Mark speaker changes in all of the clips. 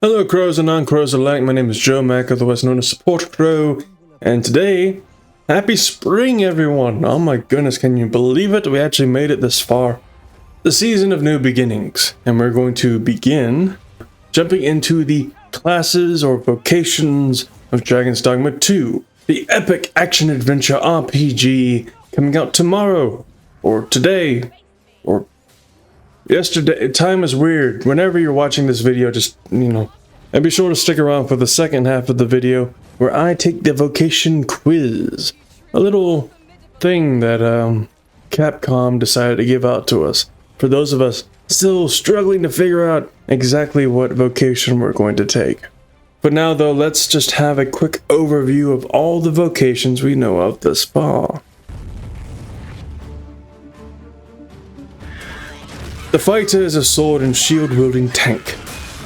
Speaker 1: Hello crows and non-crows alike, my name is Joe Mack, otherwise known as Support Crow, and today, happy spring everyone! Oh my goodness, can you believe it? We actually made it this far. The season of new beginnings, and we're going to begin jumping into the classes or vocations of Dragon's Dogma 2, the epic action-adventure RPG coming out tomorrow, or today, or yesterday. Time is weird. Whenever you're watching this video, just, and be sure to stick around for the second half of the video where I take the Vocation Quiz. A little thing that Capcom decided to give out to us. For those of us still struggling to figure out exactly what vocation we're going to take. But now though, let's just have a quick overview of all the vocations we know of thus far. The fighter is a sword and shield wielding tank,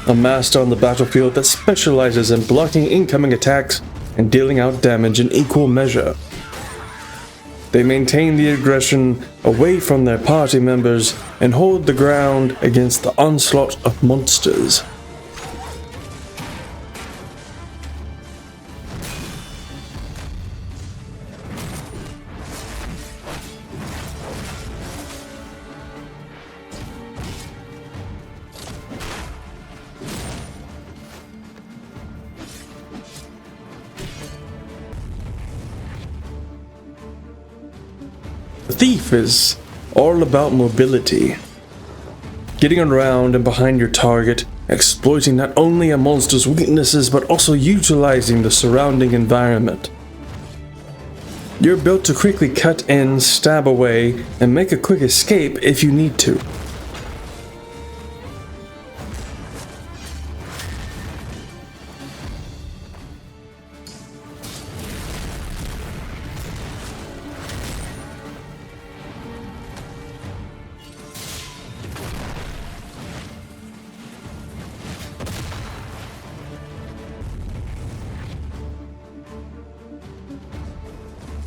Speaker 1: a master on the battlefield that specializes in blocking incoming attacks and dealing out damage in equal measure. They maintain the aggression away from their party members and hold the ground against the onslaught of monsters. The thief is all about mobility. Getting around and behind your target, exploiting not only a monster's weaknesses but also utilizing the surrounding environment. You're built to quickly cut in, stab away, and make a quick escape if you need to.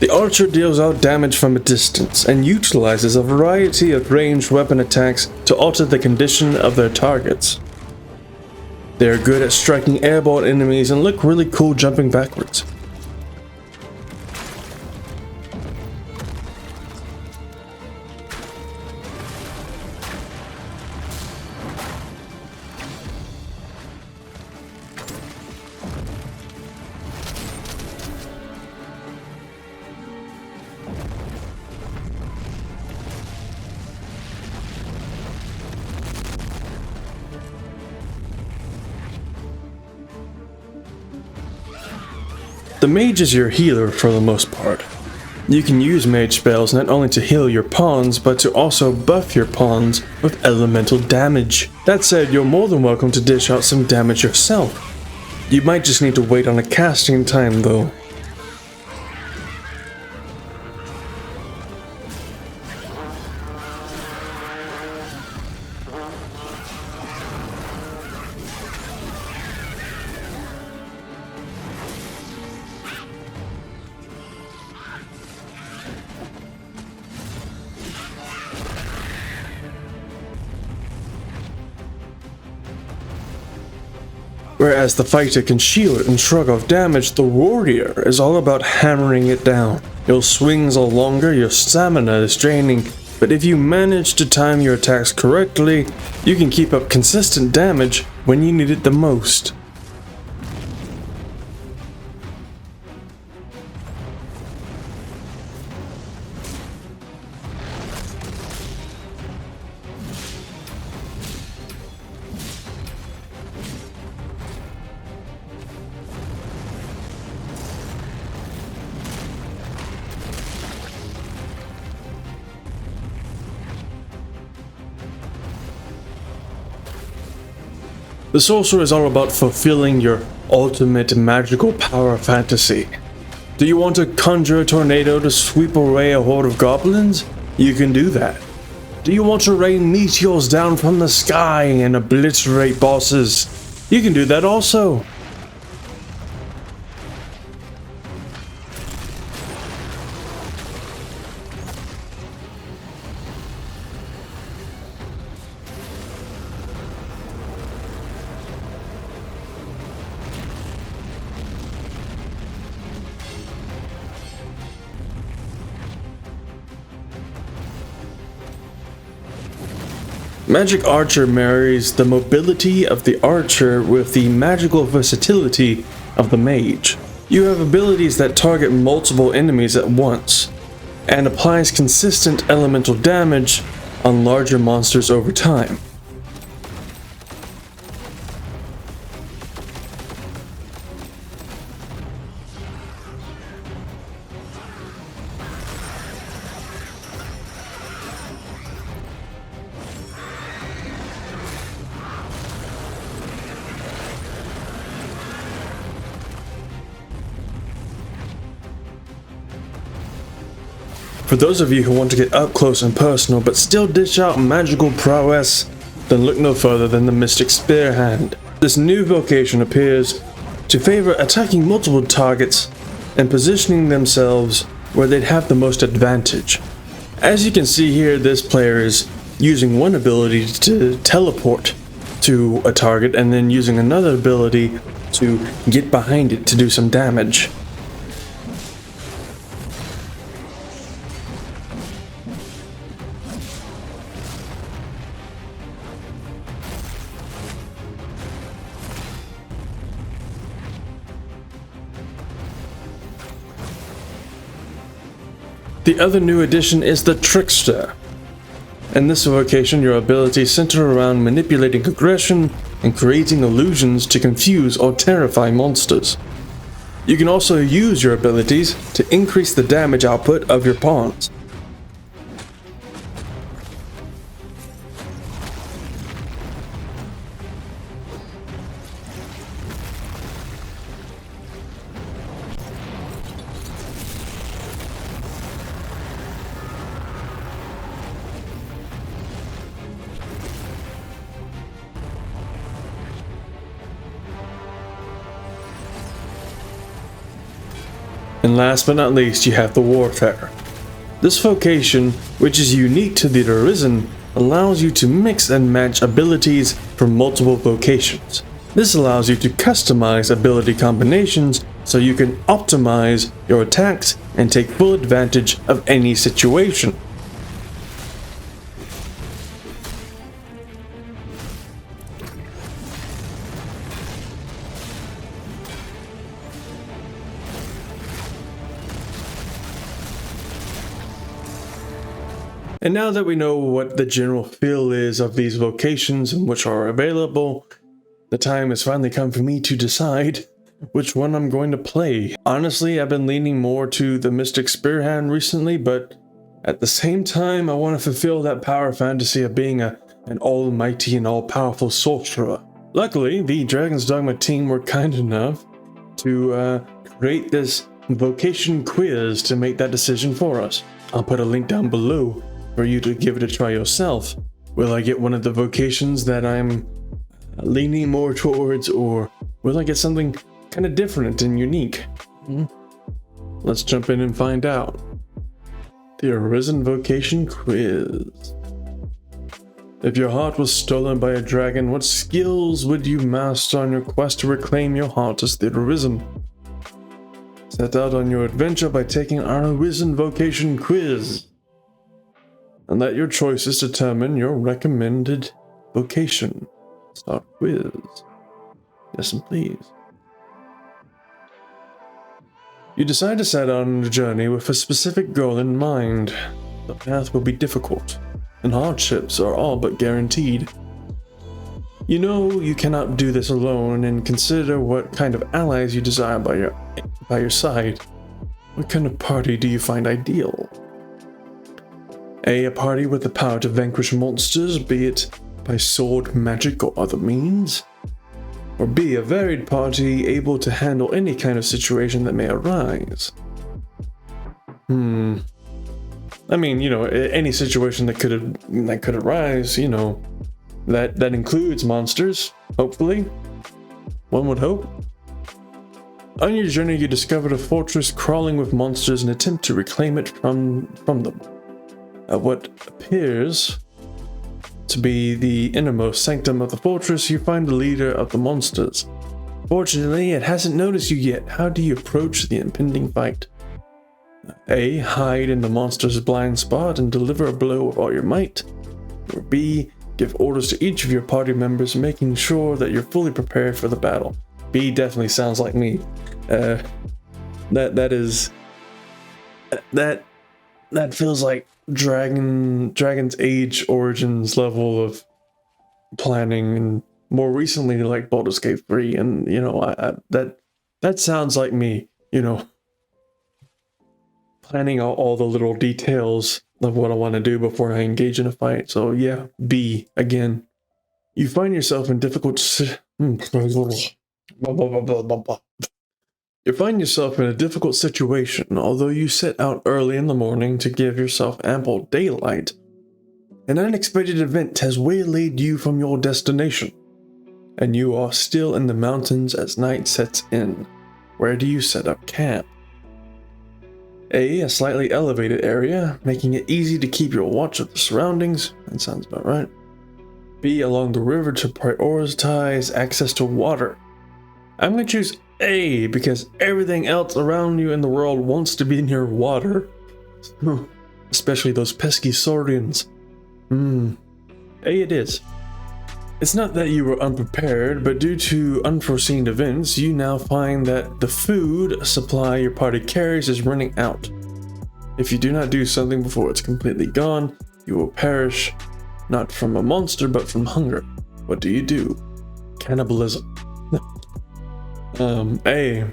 Speaker 1: The archer deals out damage from a distance and utilizes a variety of ranged weapon attacks to alter the condition of their targets. They are good at striking airborne enemies and look really cool jumping backwards. The mage is your healer for the most part. You can use mage spells not only to heal your pawns, but to also buff your pawns with elemental damage. That said, you're more than welcome to dish out some damage yourself. You might just need to wait on a casting time though. Whereas the fighter can shield and shrug off damage, the warrior is all about hammering it down. Your swings are longer, your stamina is draining, but if you manage to time your attacks correctly, you can keep up consistent damage when you need it the most. The sorcerer is all about fulfilling your ultimate magical power fantasy. Do you want to conjure a tornado to sweep away a horde of goblins? You can do that. Do you want to rain meteors down from the sky and obliterate bosses? You can do that also. Magic Archer marries the mobility of the archer with the magical versatility of the mage. You have abilities that target multiple enemies at once, and applies consistent elemental damage on larger monsters over time. For those of you who want to get up close and personal but still dish out magical prowess, then look no further than the Mystic Spearhand. This new vocation appears to favor attacking multiple targets and positioning themselves where they'd have the most advantage. As you can see here, this player is using one ability to teleport to a target and then using another ability to get behind it to do some damage. The other new addition is the Trickster. In this vocation, your abilities center around manipulating aggression and creating illusions to confuse or terrify monsters. You can also use your abilities to increase the damage output of your pawns. And last but not least, you have the Warfare. This vocation, which is unique to the Arisen, allows you to mix and match abilities from multiple vocations. This allows you to customize ability combinations so you can optimize your attacks and take full advantage of any situation. And now that we know what the general feel is of these vocations and which are available, the time has finally come for me to decide which one I'm going to play. Honestly, I've been leaning more to the Mystic Spearhand recently, but at the same time, I want to fulfill that power fantasy of being an almighty and all-powerful sorcerer. Luckily, the Dragon's Dogma team were kind enough to create this Vocation Quiz to make that decision for us. I'll put a link down below for you to give it a try yourself. Will I get one of the vocations that I'm leaning more towards, or will I get something kind of different and unique? Let's jump in and find out. The Arisen Vocation Quiz. If your heart was stolen by a dragon, what skills would you master on your quest to reclaim your heart as the Arisen? Set out on your adventure by taking our Arisen Vocation Quiz, and let your choices determine your recommended vocation. Start quiz. Yes, and please. You decide to set out on a journey with a specific goal in mind. The path will be difficult, and hardships are all but guaranteed. You know you cannot do this alone, and consider what kind of allies you desire by your side. What kind of party do you find ideal? A party with the power to vanquish monsters, be it by sword, magic, or other means. Or B, a varied party able to handle any kind of situation that may arise. I mean, you know, any situation that could arise, you know, that includes monsters, hopefully. One would hope. On your journey, you discovered a fortress crawling with monsters and attempt to reclaim it from them. At what appears to be the innermost sanctum of the fortress, you find the leader of the monsters. Fortunately, it hasn't noticed you yet. How do you approach the impending fight? A, hide in the monster's blind spot and deliver a blow with all your might. Or B, Give orders to each of your party members, making sure that you're fully prepared for the battle. B definitely sounds like me. That feels like Dragon's Age Origins level of planning, and more recently like Baldur's Gate 3, and you know, that sounds like me, you know, planning out all the little details of what I want to do before I engage in a fight. So yeah, B again. You find yourself in difficult You find yourself in a difficult situation. Although you set out early in the morning to give yourself ample daylight, an unexpected event has waylaid you from your destination, and you are still in the mountains as night sets in. Where do you set up camp? A slightly elevated area, making it easy to keep your watch of the surroundings. That sounds about right. B, along the river to prioritize access to water. I'm going to choose A because everything else around you in the world wants to be near water. Especially those pesky saurians. A it is. It's not that you were unprepared, but due to unforeseen events, you now find that the food supply your party carries is running out. If you do not do something before it's completely gone, you will perish, not from a monster, but from hunger. What do you do? Cannibalism. A.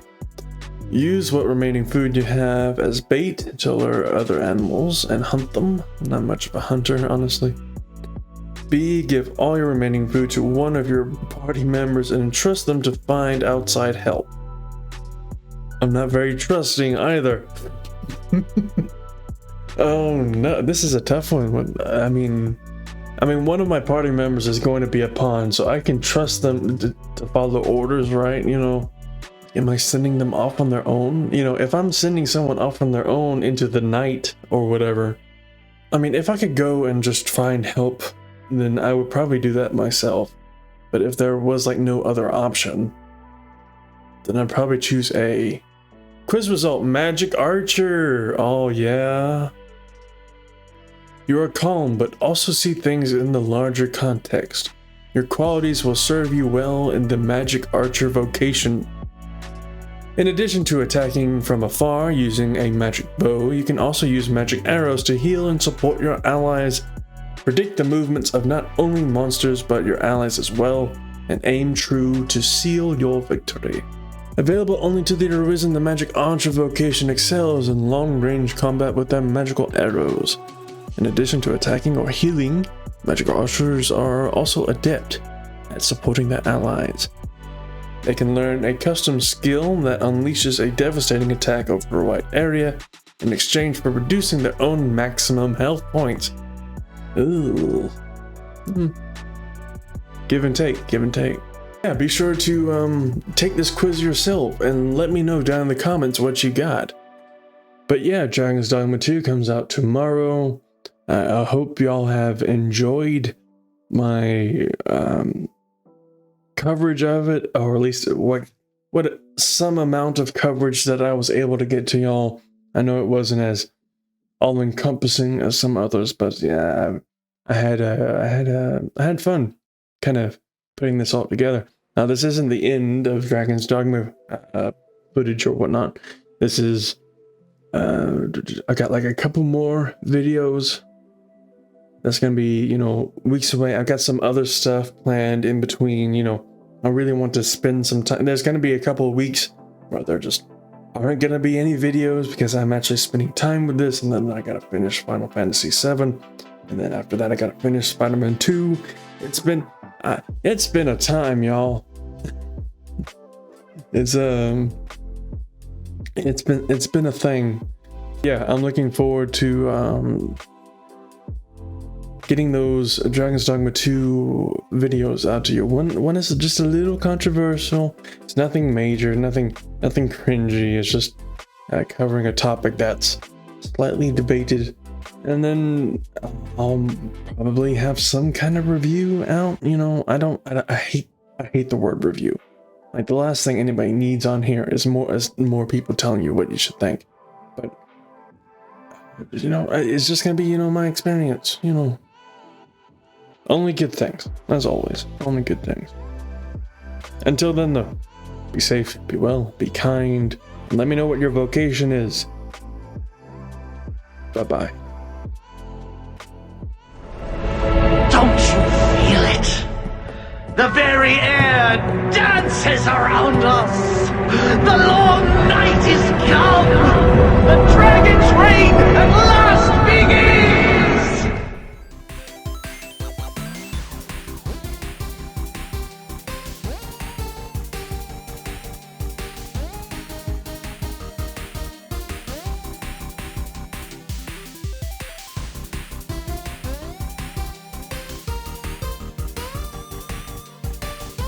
Speaker 1: Use what remaining food you have as bait to lure other animals and hunt them. I'm not much of a hunter, honestly. B. Give all your remaining food to one of your party members and entrust them to find outside help. I'm not very trusting either. Oh no, this is a tough one. I mean, one of my party members is going to be a pawn, so I can trust them to follow orders, right? You know, am I sending them off on their own? You know, if I'm sending someone off on their own into the night or whatever, I mean, if I could go and just find help, then I would probably do that myself. But if there was like no other option, then I'd probably choose A. Quiz result, Magic Archer. Oh yeah. You are calm, but also see things in the larger context. Your qualities will serve you well in the Magic Archer vocation. In addition to attacking from afar using a magic bow, you can also use magic arrows to heal and support your allies. Predict the movements of not only monsters but your allies as well, and aim true to seal your victory. Available only to the Arisen, the Magic Archer vocation excels in long-range combat with their magical arrows. In addition to attacking or healing, Magic Archers are also adept at supporting their allies. They can learn a custom skill that unleashes a devastating attack over a wide area in exchange for reducing their own maximum health points. Ooh. Give and take, give and take. Yeah, be sure to take this quiz yourself and let me know down in the comments what you got. But yeah, Dragon's Dogma 2 comes out tomorrow. I hope y'all have enjoyed my coverage of it, or at least what some amount of coverage that I was able to get to y'all. I know it wasn't as all-encompassing as some others, but yeah, I had fun kind of putting this all together. Now, this isn't the end of Dragon's Dogma footage or whatnot. This is I got like a couple more videos that's gonna be, you know, weeks away. I've got some other stuff planned in between. You know, I really want to spend some time. There's gonna be a couple of weeks where there just aren't gonna be any videos because I'm actually spending time with this, and then I gotta finish Final Fantasy VII, and then after that I gotta finish Spider-Man 2. It's been a time, y'all. It's been a thing. Yeah, I'm looking forward to getting those Dragon's Dogma 2 videos out to you. One is just a little controversial. It's nothing major, nothing cringy. It's just covering a topic that's slightly debated. And then I'll probably have some kind of review out. You know, I hate the word review. Like, the last thing anybody needs on here is more people telling you what you should think. But you know, it's just gonna be, you know, my experience, you know. Only good things, as always. Only good things. Until then, though, be safe, be well, be kind, and let me know what your vocation is. Bye-bye.
Speaker 2: Don't you feel it? The very air dances around us. The long night